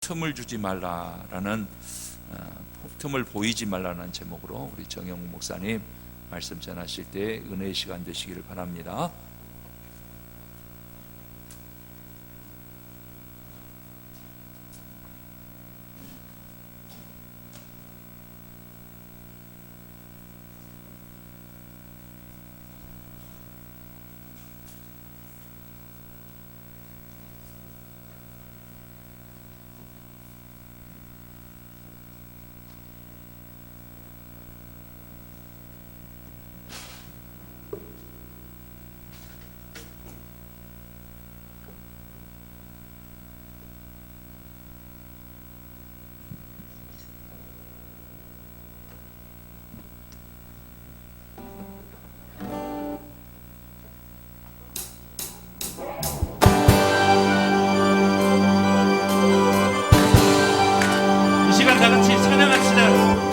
틈을 주지 말라라는 틈을 보이지 말라는 제목으로 우리 정영욱 목사님 말씀 전하실 때 은혜의 시간 되시기를 바랍니다. 다 같이 찬양합시다.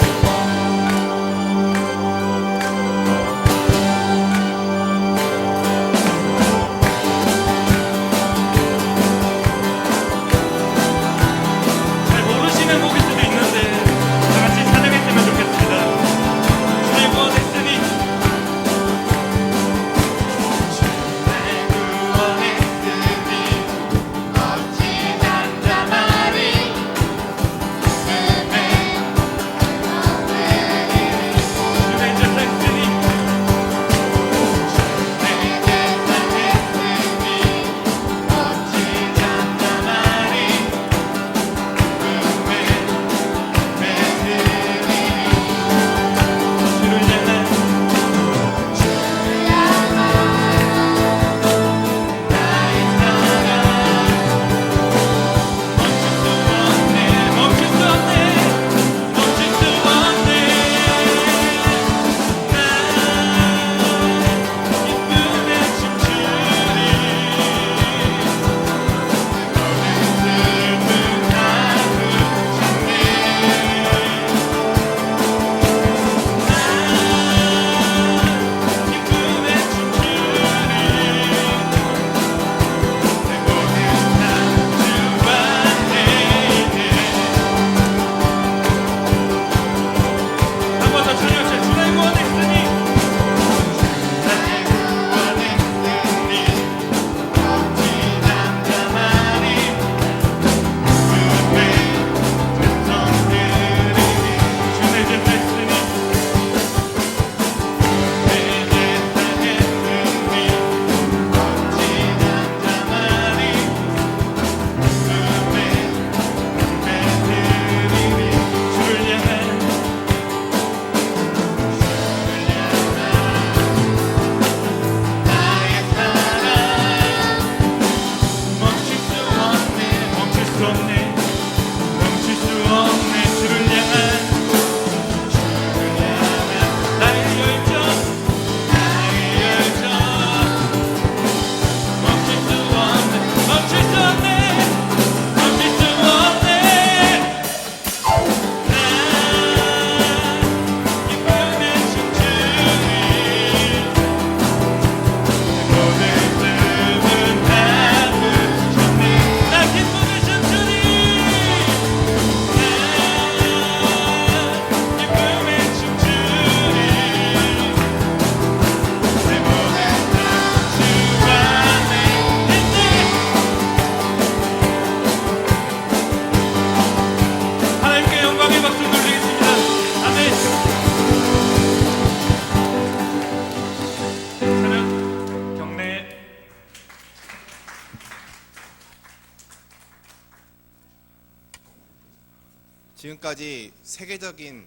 지금까지 세계적인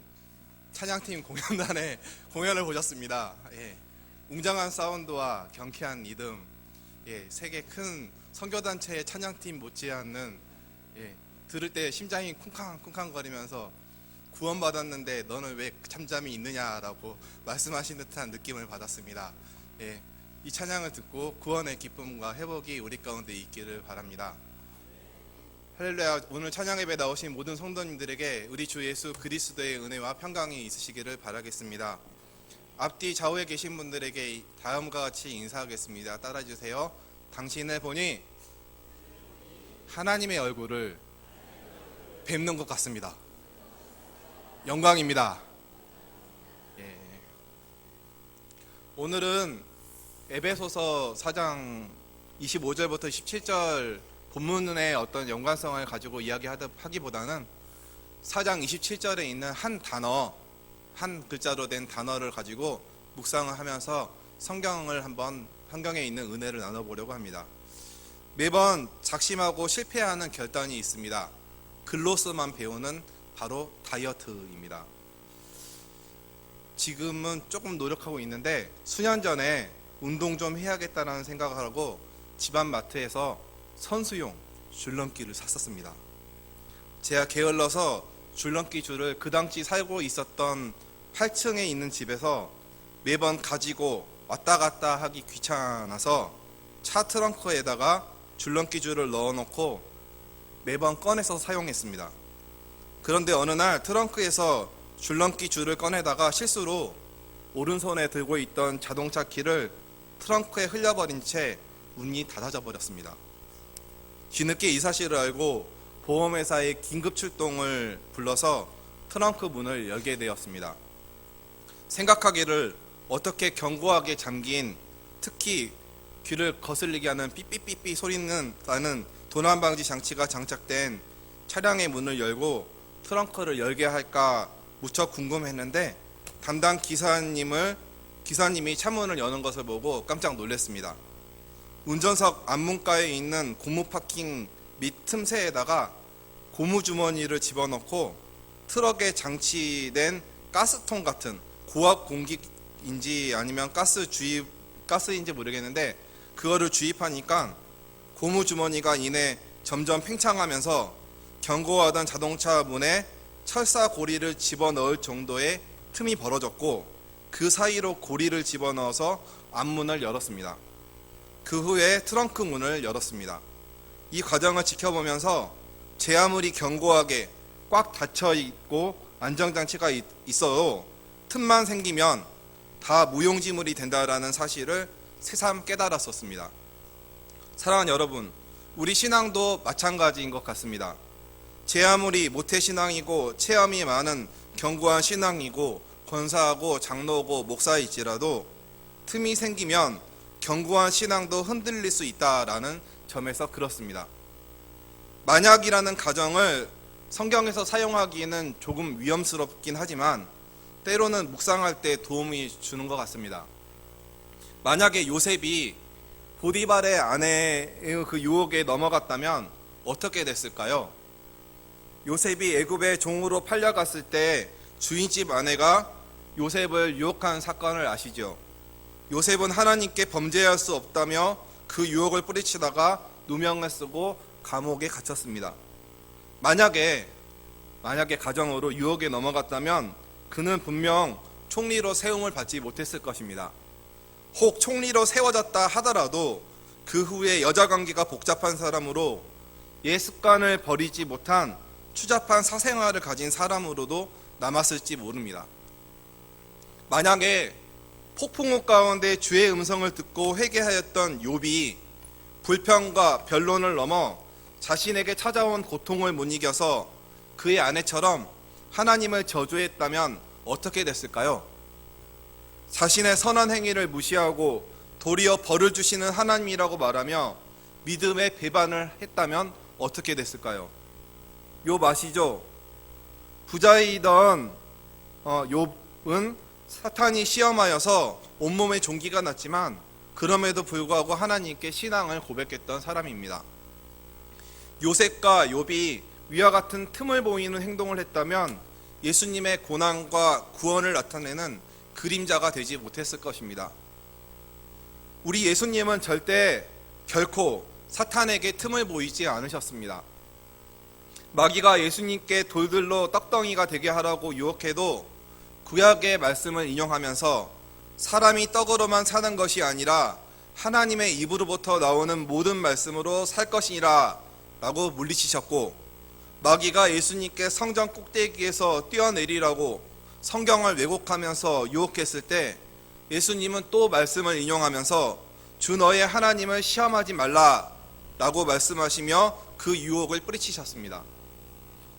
찬양팀 공연단의 공연을 보셨습니다. 웅장한 사운드와 경쾌한 리듬, 세계 큰 선교단체의 찬양팀 못지않는 들을 때 심장이 쿵쾅쿵쾅 거리면서 구원받았는데 너는 왜 잠잠히 있느냐라고 말씀하신 듯한 느낌을 받았습니다. 이 찬양을 듣고 구원의 기쁨과 회복이 우리 가운데 있기를 바랍니다. 할렐루야. 오늘 찬양 예배 나오신 모든 성도님들에게 우리 주 예수 그리스도의 은혜와 평강이 있으시기를 바라겠습니다. 앞뒤 좌우에 계신 분들에게 다음과 같이 인사하겠습니다. 따라주세요. 당신을 보니 하나님의 얼굴을 뵙는 것 같습니다. 영광입니다. 예. 오늘은 에베소서 4장 25절부터 17절 본문의 어떤 연관성을 가지고 이야기하기보다는 4장 27절에 있는 한 단어, 한 글자로 된 단어를 가지고 묵상을 하면서 성경에 있는 은혜를 나눠보려고 합니다. 매번 작심하고 실패하는 결단이 있습니다. 글로서만 배우는 바로 다이어트입니다. 지금은 조금 노력하고 있는데 수년 전에 운동 좀 해야겠다는 생각을 하고 집안 마트에서 선수용 줄넘기를 샀었습니다. 제가 게을러서 줄넘기 줄을 그 당시 살고 있었던 8층에 있는 집에서 매번 가지고 왔다 갔다 하기 귀찮아서 차 트렁크에다가 줄넘기 줄을 넣어놓고 매번 꺼내서 사용했습니다. 그런데 어느 날 트렁크에서 줄넘기 줄을 꺼내다가 실수로 오른손에 들고 있던 자동차 키를 트렁크에 흘려버린 채 문이 닫아져 버렸습니다. 뒤늦게 이 사실을 알고 보험회사의 긴급 출동을 불러서 트렁크 문을 열게 되었습니다. 생각하기를 어떻게 견고하게 잠긴, 특히 귀를 거슬리게 하는 삐삐삐삐 소리는 나는 도난방지 장치가 장착된 차량의 문을 열고 트렁크를 열게 할까 무척 궁금했는데 담당 기사님이 차문을 여는 것을 보고 깜짝 놀랐습니다. 운전석 앞문가에 있는 고무 파킹 및 틈새에다가 고무주머니를 집어넣고 트럭에 장치된 가스통 같은 고압 공기인지 아니면 가스인지 모르겠는데 그거를 주입하니까 고무주머니가 이내 점점 팽창하면서 견고하던 자동차 문에 철사 고리를 집어넣을 정도의 틈이 벌어졌고 그 사이로 고리를 집어넣어서 앞문을 열었습니다. 그 후에 트렁크 문을 열었습니다. 이 과정을 지켜보면서 제 아무리 견고하게 꽉 닫혀있고 안정장치가 있어도 틈만 생기면 다 무용지물이 된다라는 사실을 새삼 깨달았었습니다. 사랑하는 여러분, 우리 신앙도 마찬가지인 것 같습니다. 제 아무리 모태신앙이고 체험이 많은 견고한 신앙이고 권사하고 장로고 목사일지라도 틈이 생기면 견고한 신앙도 흔들릴 수 있다라는 점에서 그렇습니다. 만약이라는 가정을 성경에서 사용하기에는 조금 위험스럽긴 하지만 때로는 묵상할 때 도움이 주는 것 같습니다. 만약에 요셉이 보디발의 아내의 그 유혹에 넘어갔다면 어떻게 됐을까요? 요셉이 애굽의 종으로 팔려갔을 때 주인집 아내가 요셉을 유혹한 사건을 아시죠? 요셉은 하나님께 범죄할 수 없다며 그 유혹을 뿌리치다가 누명을 쓰고 감옥에 갇혔습니다. 만약에 가정으로 유혹에 넘어갔다면 그는 분명 총리로 세움을 받지 못했을 것입니다. 혹 총리로 세워졌다 하더라도 그 후에 여자관계가 복잡한 사람으로 옛 습관을 버리지 못한 추잡한 사생활을 가진 사람으로도 남았을지 모릅니다. 만약에 폭풍우 가운데 주의 음성을 듣고 회개하였던 욥이 불평과 변론을 넘어 자신에게 찾아온 고통을 못 이겨서 그의 아내처럼 하나님을 저주했다면 어떻게 됐을까요? 자신의 선한 행위를 무시하고 도리어 벌을 주시는 하나님이라고 말하며 믿음의 배반을 했다면 어떻게 됐을까요? 욥 아시죠? 부자이던 욥은 사탄이 시험하여서 온몸에 종기가 났지만 그럼에도 불구하고 하나님께 신앙을 고백했던 사람입니다. 요셉과 욥이 위와 같은 틈을 보이는 행동을 했다면 예수님의 고난과 구원을 나타내는 그림자가 되지 못했을 것입니다. 우리 예수님은 결코 사탄에게 틈을 보이지 않으셨습니다. 마귀가 예수님께 돌들로 떡덩이가 되게 하라고 유혹해도 구약의 말씀을 인용하면서 사람이 떡으로만 사는 것이 아니라 하나님의 입으로부터 나오는 모든 말씀으로 살 것이니라 라고 물리치셨고, 마귀가 예수님께 성전 꼭대기에서 뛰어내리라고 성경을 왜곡하면서 유혹했을 때 예수님은 또 말씀을 인용하면서 주 너의 하나님을 시험하지 말라 라고 말씀하시며 그 유혹을 뿌리치셨습니다.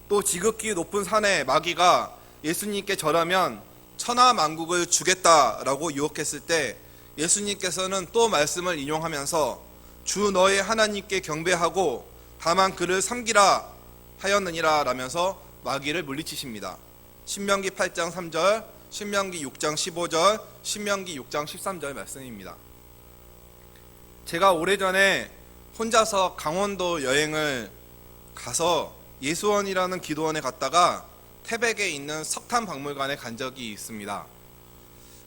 또 지극히 높은 산에 마귀가 예수님께 절하면 천하만국을 주겠다라고 유혹했을 때 예수님께서는 또 말씀을 인용하면서 주 너의 하나님께 경배하고 다만 그를 섬기라 하였느니라 라면서 마귀를 물리치십니다. 신명기 8장 3절, 신명기 6장 15절, 신명기 6장 13절 말씀입니다. 제가 오래전에 혼자서 강원도 여행을 가서 예수원이라는 기도원에 갔다가 태백에 있는 석탄박물관에 간 적이 있습니다.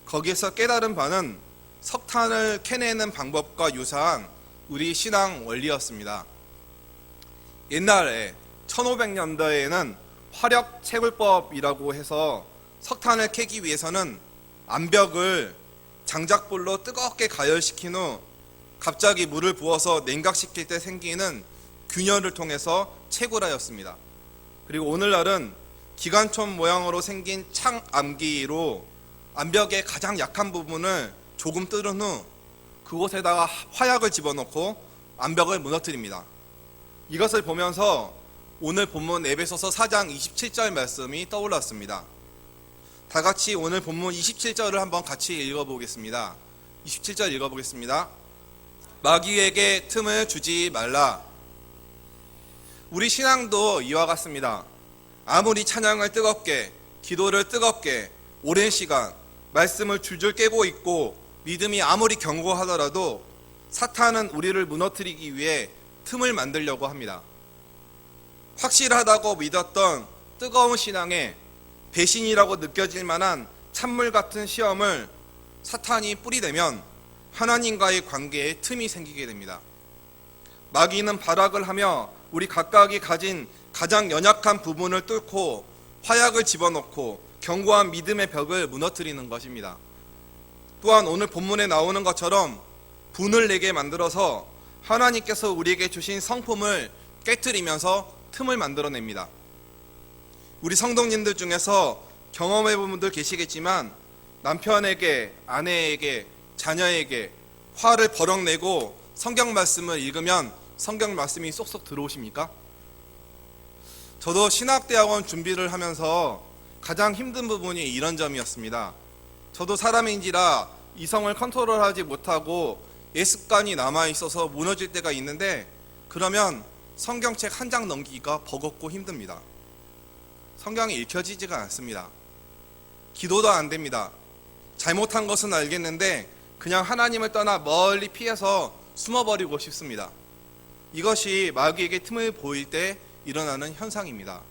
거기에서 깨달은 바는 석탄을 캐내는 방법과 유사한 우리 신앙 원리였습니다. 옛날에 1500년대에는 화력 채굴법이라고 해서 석탄을 캐기 위해서는 암벽을 장작불로 뜨겁게 가열시킨 후 갑자기 물을 부어서 냉각시킬 때 생기는 균열을 통해서 채굴하였습니다. 그리고 오늘날은 기관총 모양으로 생긴 창암기로 암벽의 가장 약한 부분을 조금 뚫은 후 그곳에다가 화약을 집어넣고 암벽을 무너뜨립니다. 이것을 보면서 오늘 본문 에베소서 4장 27절 말씀이 떠올랐습니다. 다 같이 오늘 본문 27절을 한번 같이 읽어보겠습니다. 27절 읽어보겠습니다. 마귀에게 틈을 주지 말라. 우리 신앙도 이와 같습니다. 아무리 찬양을 뜨겁게, 기도를 뜨겁게, 오랜 시간 말씀을 줄줄 깨고 있고 믿음이 아무리 견고하더라도 사탄은 우리를 무너뜨리기 위해 틈을 만들려고 합니다. 확실하다고 믿었던 뜨거운 신앙에 배신이라고 느껴질 만한 찬물 같은 시험을 사탄이 뿌리대면 하나님과의 관계에 틈이 생기게 됩니다. 마귀는 발악을 하며 우리 각각이 가진 가장 연약한 부분을 뚫고 화약을 집어넣고 견고한 믿음의 벽을 무너뜨리는 것입니다. 또한 오늘 본문에 나오는 것처럼 분을 내게 만들어서 하나님께서 우리에게 주신 성품을 깨트리면서 틈을 만들어냅니다. 우리 성도님들 중에서 경험해본 분들 계시겠지만 남편에게, 아내에게, 자녀에게 화를 버럭 내고 성경 말씀을 읽으면 성경 말씀이 쏙쏙 들어오십니까? 저도 신학대학원 준비를 하면서 가장 힘든 부분이 이런 점이었습니다. 저도 사람인지라 이성을 컨트롤하지 못하고 예습관이 남아있어서 무너질 때가 있는데 그러면 성경책 한 장 넘기기가 버겁고 힘듭니다. 성경이 읽혀지지가 않습니다. 기도도 안 됩니다. 잘못한 것은 알겠는데 그냥 하나님을 떠나 멀리 피해서 숨어버리고 싶습니다. 이것이 마귀에게 틈을 보일 때 일어나는 현상입니다.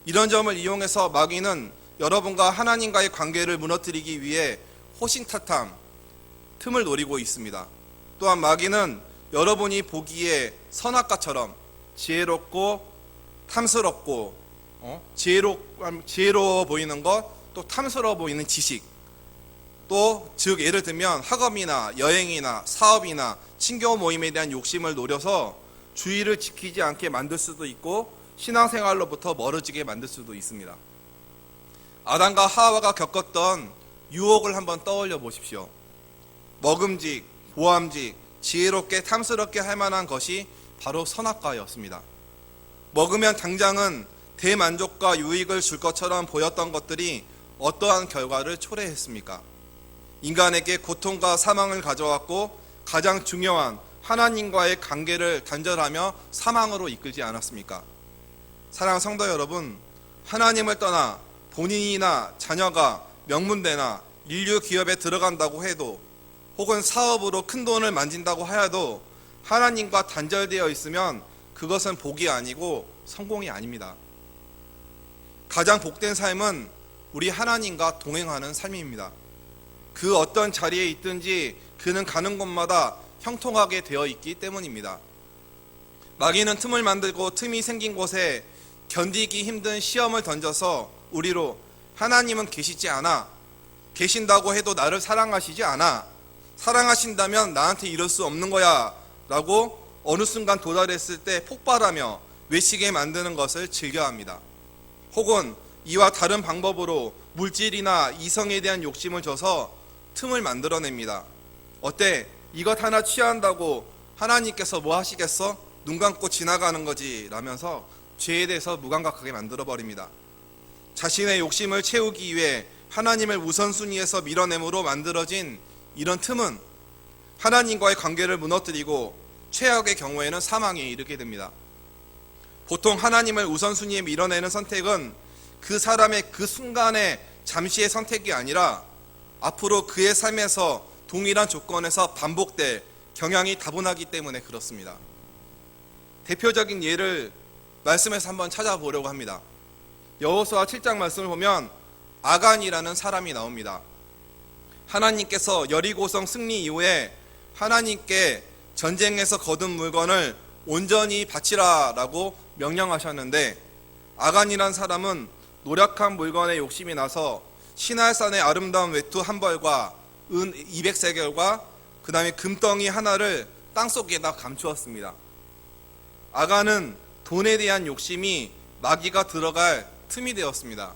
이런 점을 이용해서 마귀는 여러분과 하나님과의 관계를 무너뜨리기 위해 호신타탐, 틈을 노리고 있습니다. 또한 마귀는 여러분이 보기에 선악과처럼 지혜롭고 탐스럽고 지혜로워 보이는 것, 또 탐스러워 보이는 지식, 또 즉 예를 들면 학업이나 여행이나 사업이나 친교 모임에 대한 욕심을 노려서 주의를 지키지 않게 만들 수도 있고 신앙생활로부터 멀어지게 만들 수도 있습니다. 아담과 하와가 겪었던 유혹을 한번 떠올려 보십시오. 먹음직, 보암직, 지혜롭게 탐스럽게 할 만한 것이 바로 선악과였습니다. 먹으면 당장은 대만족과 유익을 줄 것처럼 보였던 것들이 어떠한 결과를 초래했습니까? 인간에게 고통과 사망을 가져왔고 가장 중요한 하나님과의 관계를 단절하며 사망으로 이끌지 않았습니까? 사랑하는 성도 여러분, 하나님을 떠나 본인이나 자녀가 명문대나 인류 기업에 들어간다고 해도 혹은 사업으로 큰 돈을 만진다고 하여도 하나님과 단절되어 있으면 그것은 복이 아니고 성공이 아닙니다. 가장 복된 삶은 우리 하나님과 동행하는 삶입니다. 그 어떤 자리에 있든지 그는 가는 곳마다 형통하게 되어 있기 때문입니다. 마귀는 틈을 만들고 틈이 생긴 곳에 견디기 힘든 시험을 던져서 우리로 하나님은 계시지 않아, 계신다고 해도 나를 사랑하시지 않아, 사랑하신다면 나한테 이럴 수 없는 거야 라고 어느 순간 도달했을 때 폭발하며 외치게 만드는 것을 즐겨합니다. 혹은 이와 다른 방법으로 물질이나 이성에 대한 욕심을 줘서 틈을 만들어냅니다. 어때? 이것 하나 취한다고 하나님께서 뭐 하시겠어? 눈 감고 지나가는 거지 라면서 죄에 대해서 무감각하게 만들어 버립니다. 자신의 욕심을 채우기 위해 하나님을 우선순위에서 밀어내므로 만들어진 이런 틈은 하나님과의 관계를 무너뜨리고 최악의 경우에는 사망에 이르게 됩니다. 보통 하나님을 우선순위에 밀어내는 선택은 그 사람의 그 순간의 잠시의 선택이 아니라 앞으로 그의 삶에서 동일한 조건에서 반복될 경향이 다분하기 때문에 그렇습니다. 대표적인 예를 말씀에서 한번 찾아보려고 합니다. 여호수아 7장 말씀을 보면 아간이라는 사람이 나옵니다. 하나님께서 여리고성 승리 이후에 하나님께 전쟁에서 거둔 물건을 온전히 바치라라고 명령하셨는데, 아간이란 사람은 노력한 물건에 욕심이 나서 시날산의 아름다운 외투 한 벌과 은 200세겔과 그 다음에 금덩이 하나를 땅속에다 감추었습니다. 아간은 돈에 대한 욕심이 마귀가 들어갈 틈이 되었습니다.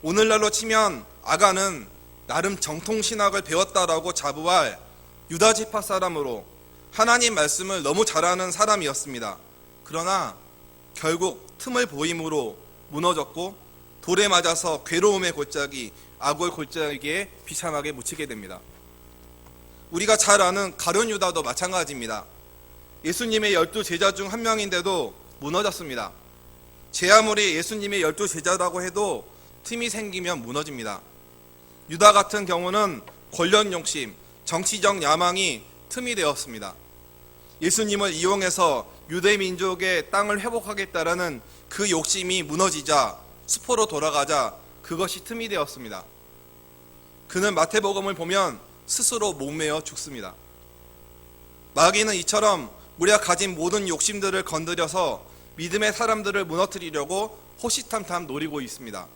오늘날로 치면 아간은 나름 정통신학을 배웠다라고 자부할 유다지파 사람으로 하나님 말씀을 너무 잘하는 사람이었습니다. 그러나 결국 틈을 보임으로 무너졌고 돌에 맞아서 괴로움의 골짜기, 악을 골짜기에 비참하게 묻히게 됩니다. 우리가 잘 아는 가룟 유다도 마찬가지입니다. 예수님의 12제자 중 한 명인데도 무너졌습니다. 제 아무리 예수님의 12제자라고 해도 틈이 생기면 무너집니다. 유다 같은 경우는 권력 욕심, 정치적 야망이 틈이 되었습니다. 예수님을 이용해서 유대 민족의 땅을 회복하겠다라는 그 욕심이 무너지자 수포로 돌아가자 그것이 틈이 되었습니다. 그는 마태복음을 보면 스스로 목매어 죽습니다. 마귀는 이처럼 우리가 가진 모든 욕심들을 건드려서 믿음의 사람들을 무너뜨리려고 호시탐탐 노리고 있습니다.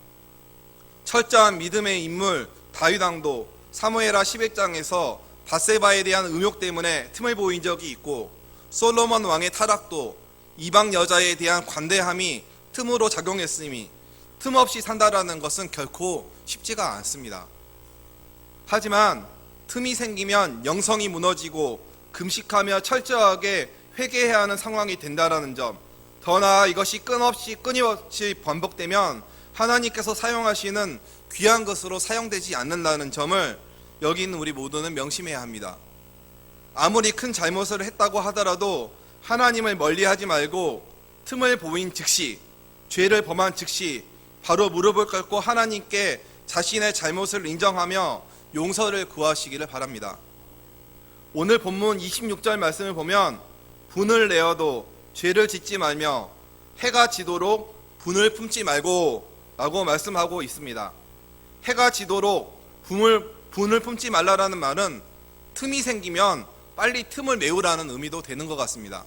철저한 믿음의 인물 다윗 왕도 사무엘하 11장에서 밧세바에 대한 음욕 때문에 틈을 보인 적이 있고, 솔로몬 왕의 타락도 이방 여자에 대한 관대함이 틈으로 작용했으니 틈없이 산다라는 것은 결코 쉽지가 않습니다. 하지만 틈이 생기면 영성이 무너지고 금식하며 철저하게 회개해야 하는 상황이 된다라는 점, 더 나아 이것이 끊임없이 반복되면 하나님께서 사용하시는 귀한 것으로 사용되지 않는다는 점을 여기 있는 우리 모두는 명심해야 합니다. 아무리 큰 잘못을 했다고 하더라도 하나님을 멀리하지 말고 틈을 보인 즉시, 죄를 범한 즉시 바로 무릎을 꿇고 하나님께 자신의 잘못을 인정하며 용서를 구하시기를 바랍니다. 오늘 본문 26절 말씀을 보면 분을 내어도 죄를 짓지 말며 해가 지도록 분을 품지 말고 라고 말씀하고 있습니다. 해가 지도록 분을 품지 말라라는 말은 틈이 생기면 빨리 틈을 메우라는 의미도 되는 것 같습니다.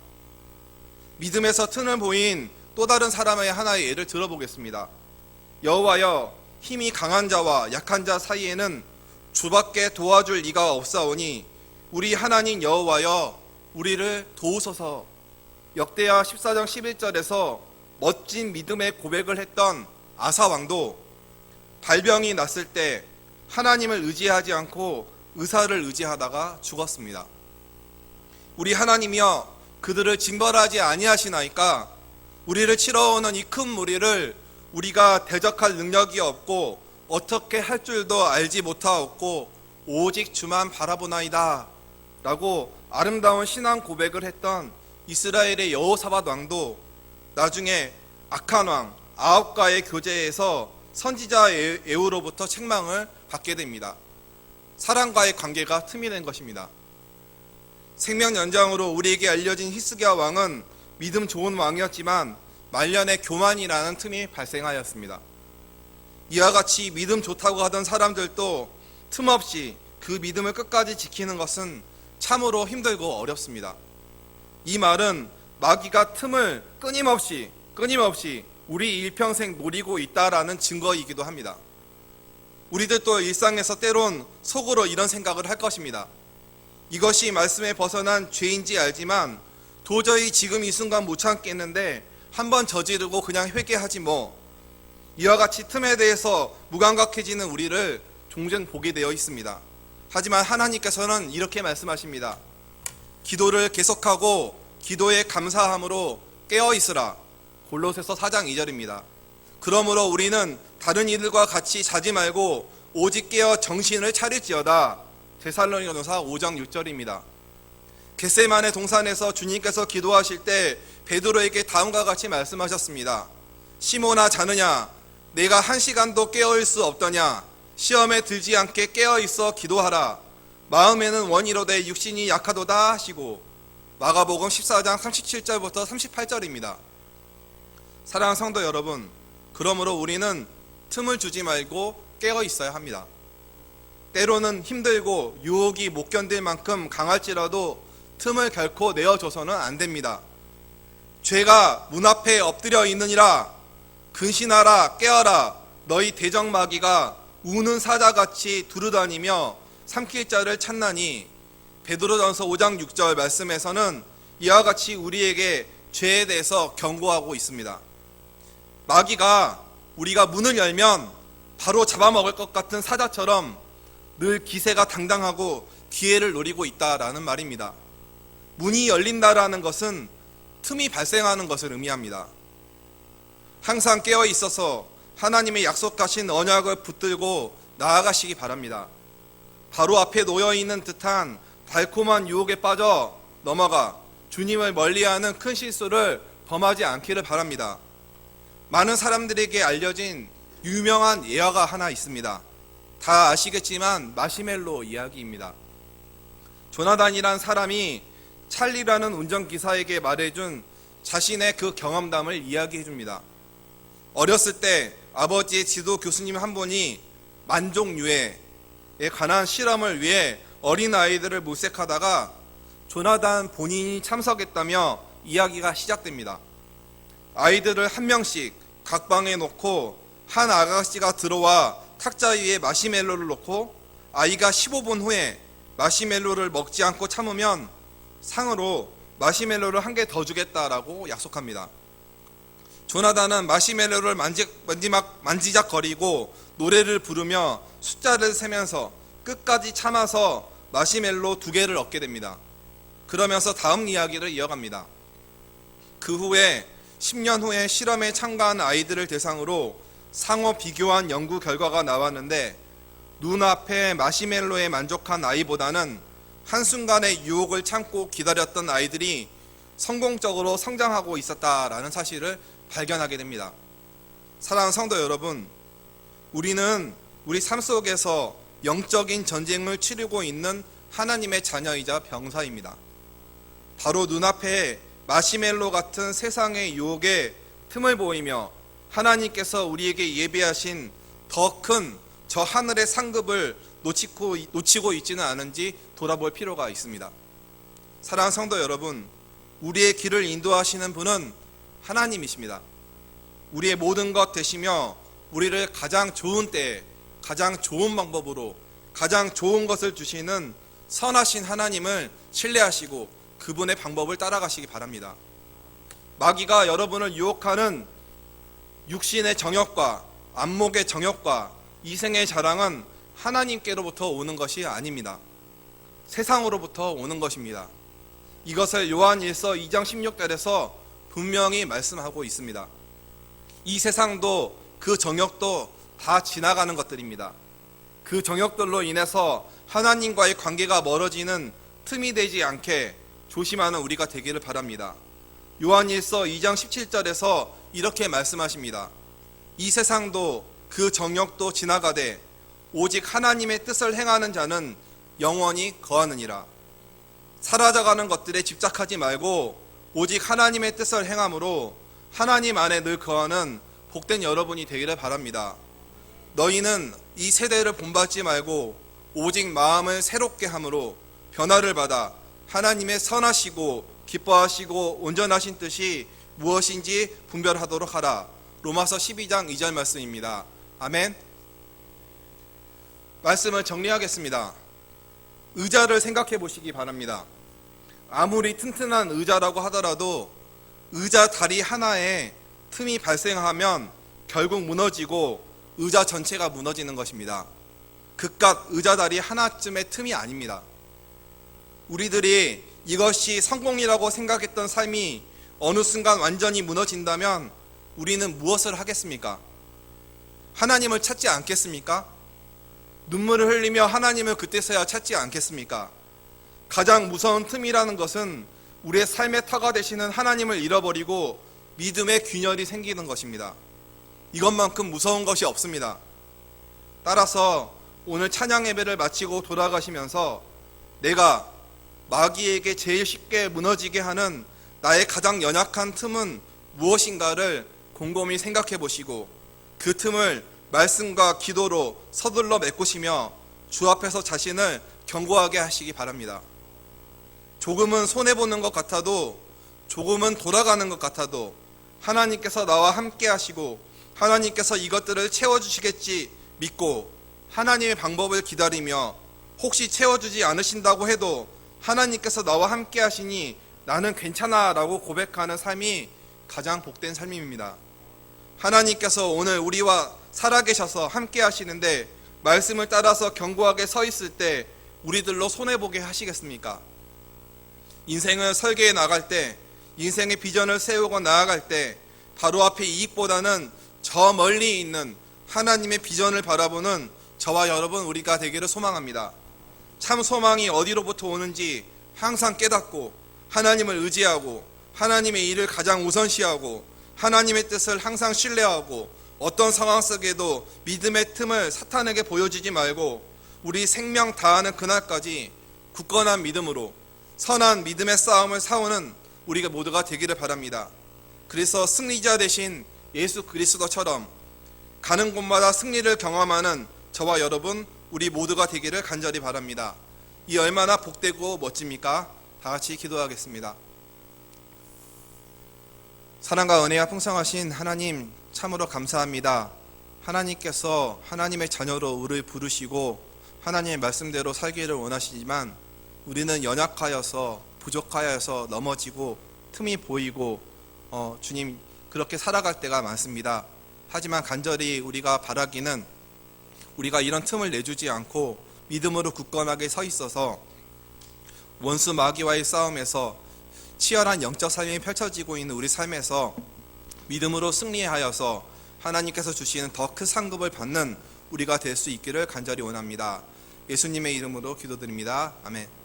믿음에서 틈을 보인 또 다른 사람의 하나의 예를 들어보겠습니다. 여호와여, 힘이 강한 자와 약한 자 사이에는 주밖에 도와줄 이가 없사오니 우리 하나님 여호와여, 우리를 도우소서. 역대하 14장 11절에서 멋진 믿음의 고백을 했던 아사 왕도 발병이 났을 때 하나님을 의지하지 않고 의사를 의지하다가 죽었습니다. 우리 하나님이여, 그들을 징벌하지 아니하시나이까 우리를 치러오는 이 큰 무리를 우리가 대적할 능력이 없고 어떻게 할 줄도 알지 못하옵고 오직 주만 바라보나이다 라고 아름다운 신앙 고백을 했던 이스라엘의 여호사밧 왕도 나중에 악한 왕 아합과의 교제에서 선지자 에후로부터 책망을 받게 됩니다. 사람과의 관계가 틈이 된 것입니다. 생명 연장으로 우리에게 알려진 히스기야 왕은 믿음 좋은 왕이었지만 말년에 교만이라는 틈이 발생하였습니다. 이와 같이 믿음 좋다고 하던 사람들도 틈없이 그 믿음을 끝까지 지키는 것은 참으로 힘들고 어렵습니다. 이 말은 마귀가 틈을 끊임없이 우리 일평생 노리고 있다라는 증거이기도 합니다. 우리들도 일상에서 때론 속으로 이런 생각을 할 것입니다. 이것이 말씀에 벗어난 죄인지 알지만 도저히 지금 이 순간 못 참겠는데 한번 저지르고 그냥 회개하지 뭐. 이와 같이 틈에 대해서 무감각해지는 우리를 종종 보게 되어 있습니다. 하지만 하나님께서는 이렇게 말씀하십니다. 기도를 계속하고 기도에 감사함으로 깨어 있으라. 골로새서 4장 2절입니다. 그러므로 우리는 다른 이들과 같이 자지 말고 오직 깨어 정신을 차릴지어다. 데살로니가전서 5장 6절입니다. 겟세마네 동산에서 주님께서 기도하실 때 베드로에게 다음과 같이 말씀하셨습니다. 시몬아, 자느냐? 내가 1시간도 깨어있을 수 없더냐? 시험에 들지 않게 깨어있어 기도하라. 마음에는 원이로되 육신이 약하도다 하시고, 마가복음 14장 37절부터 38절입니다. 사랑하는 성도 여러분, 그러므로 우리는 틈을 주지 말고 깨어 있어야 합니다. 때로는 힘들고 유혹이 못 견딜 만큼 강할지라도 틈을 결코 내어줘서는 안 됩니다. 죄가 문 앞에 엎드려 있느니라. 근신하라, 깨어라. 너희 대적마귀가 우는 사자같이 두루다니며 삼킬 자를 찾나니. 베드로전서 5장 6절 말씀에서는 이와 같이 우리에게 죄에 대해서 경고하고 있습니다. 마귀가 우리가 문을 열면 바로 잡아먹을 것 같은 사자처럼 늘 기세가 당당하고 기회를 노리고 있다라는 말입니다. 문이 열린다라는 것은 틈이 발생하는 것을 의미합니다. 항상 깨어 있어서 하나님의 약속하신 언약을 붙들고 나아가시기 바랍니다. 바로 앞에 놓여있는 듯한 달콤한 유혹에 빠져 넘어가 주님을 멀리하는 큰 실수를 범하지 않기를 바랍니다. 많은 사람들에게 알려진 유명한 예화가 하나 있습니다. 다 아시겠지만 마시멜로 이야기입니다. 조나단이란 사람이 찰리라는 운전기사에게 말해준 자신의 그 경험담을 이야기해 줍니다. 어렸을 때 아버지의 지도 교수님 한 분이 만종유해에 관한 실험을 위해 어린아이들을 물색하다가 조나단 본인이 참석했다며 이야기가 시작됩니다. 아이들을 한 명씩 각 방에 놓고 한 아가씨가 들어와 탁자 위에 마시멜로를 놓고 아이가 15분 후에 마시멜로를 먹지 않고 참으면 상으로 마시멜로를 한 개 더 주겠다라고 약속합니다. 조나단은 마시멜로를 만지작거리고 노래를 부르며 숫자를 세면서 끝까지 참아서 마시멜로 2개를 얻게 됩니다. 그러면서 다음 이야기를 이어갑니다. 그 후에 10년 후에 실험에 참가한 아이들을 대상으로 상호 비교한 연구 결과가 나왔는데 눈앞에 마시멜로에 만족한 아이보다는 한순간의 유혹을 참고 기다렸던 아이들이 성공적으로 성장하고 있었다라는 사실을 발견하게 됩니다. 사랑하는 성도 여러분, 우리는 우리 삶 속에서 영적인 전쟁을 치르고 있는 하나님의 자녀이자 병사입니다. 바로 눈앞에 마시멜로 같은 세상의 유혹에 틈을 보이며 하나님께서 우리에게 예비하신 더 큰 저 하늘의 상급을 놓치고 있지는 않은지 돌아볼 필요가 있습니다. 사랑하는 성도 여러분, 우리의 길을 인도하시는 분은 하나님이십니다. 우리의 모든 것 되시며 우리를 가장 좋은 때에 가장 좋은 방법으로 가장 좋은 것을 주시는 선하신 하나님을 신뢰하시고 그분의 방법을 따라가시기 바랍니다. 마귀가 여러분을 유혹하는 육신의 정욕과 안목의 정욕과 이생의 자랑은 하나님께로부터 오는 것이 아닙니다. 세상으로부터 오는 것입니다. 이것을 요한 1서 2장 16절에서 분명히 말씀하고 있습니다. 이 세상도 그 정욕도 다 지나가는 것들입니다. 그 정욕들로 인해서 하나님과의 관계가 멀어지는 틈이 되지 않게 조심하는 우리가 되기를 바랍니다. 요한 1서 2장 17절에서 이렇게 말씀하십니다. 이 세상도 그 정욕도 지나가되 오직 하나님의 뜻을 행하는 자는 영원히 거하느니라. 사라져가는 것들에 집착하지 말고 오직 하나님의 뜻을 행함으로 하나님 안에 늘 거하는 복된 여러분이 되기를 바랍니다. 너희는 이 세대를 본받지 말고 오직 마음을 새롭게 함으로 변화를 받아 하나님의 선하시고 기뻐하시고 온전하신 뜻이 무엇인지 분별하도록 하라. 로마서 12장 2절 말씀입니다. 아멘. 말씀을 정리하겠습니다. 의자를 생각해 보시기 바랍니다. 아무리 튼튼한 의자라고 하더라도 의자 다리 하나에 틈이 발생하면 결국 무너지고 의자 전체가 무너지는 것입니다. 그깟 의자 다리 하나쯤의 틈이 아닙니다. 우리들이 이것이 성공이라고 생각했던 삶이 어느 순간 완전히 무너진다면 우리는 무엇을 하겠습니까? 하나님을 찾지 않겠습니까? 눈물을 흘리며 하나님을 그때서야 찾지 않겠습니까? 가장 무서운 틈이라는 것은 우리의 삶의 터가 되시는 하나님을 잃어버리고 믿음의 균열이 생기는 것입니다. 이것만큼 무서운 것이 없습니다. 따라서 오늘 찬양 예배를 마치고 돌아가시면서 내가 마귀에게 제일 쉽게 무너지게 하는 나의 가장 연약한 틈은 무엇인가를 곰곰이 생각해 보시고 그 틈을 말씀과 기도로 서둘러 메꾸시며 주 앞에서 자신을 견고하게 하시기 바랍니다. 조금은 손해보는 것 같아도, 조금은 돌아가는 것 같아도 하나님께서 나와 함께 하시고 하나님께서 이것들을 채워주시겠지 믿고 하나님의 방법을 기다리며 혹시 채워주지 않으신다고 해도 하나님께서 나와 함께 하시니 나는 괜찮아 라고 고백하는 삶이 가장 복된 삶입니다. 하나님께서 오늘 우리와 살아계셔서 함께 하시는데 말씀을 따라서 견고하게 서 있을 때 우리들로 손해보게 하시겠습니까? 인생을 설계해 나갈 때, 인생의 비전을 세우고 나아갈 때 바로 앞에 이익보다는 저 멀리 있는 하나님의 비전을 바라보는 저와 여러분 우리가 되기를 소망합니다. 참 소망이 어디로부터 오는지 항상 깨닫고 하나님을 의지하고 하나님의 일을 가장 우선시하고 하나님의 뜻을 항상 신뢰하고 어떤 상황 속에도 믿음의 틈을 사탄에게 보여주지 말고 우리 생명 다하는 그날까지 굳건한 믿음으로 선한 믿음의 싸움을 싸우는 우리가 모두가 되기를 바랍니다. 그래서 승리자 되신 예수 그리스도처럼 가는 곳마다 승리를 경험하는 저와 여러분 우리 모두가 되기를 간절히 바랍니다. 이 얼마나 복되고 멋집니까? 다 같이 기도하겠습니다. 사랑과 은혜가 풍성하신 하나님 참으로 감사합니다. 하나님께서 하나님의 자녀로 우리를 부르시고 하나님의 말씀대로 살기를 원하시지만 우리는 연약하여서 부족하여서 넘어지고 틈이 보이고 주님 그렇게 살아갈 때가 많습니다. 하지만 간절히 우리가 바라기는 우리가 이런 틈을 내주지 않고 믿음으로 굳건하게 서 있어서 원수 마귀와의 싸움에서 치열한 영적 삶이 펼쳐지고 있는 우리 삶에서 믿음으로 승리하여서 하나님께서 주시는 더 큰 상급을 받는 우리가 될 수 있기를 간절히 원합니다. 예수님의 이름으로 기도드립니다. 아멘.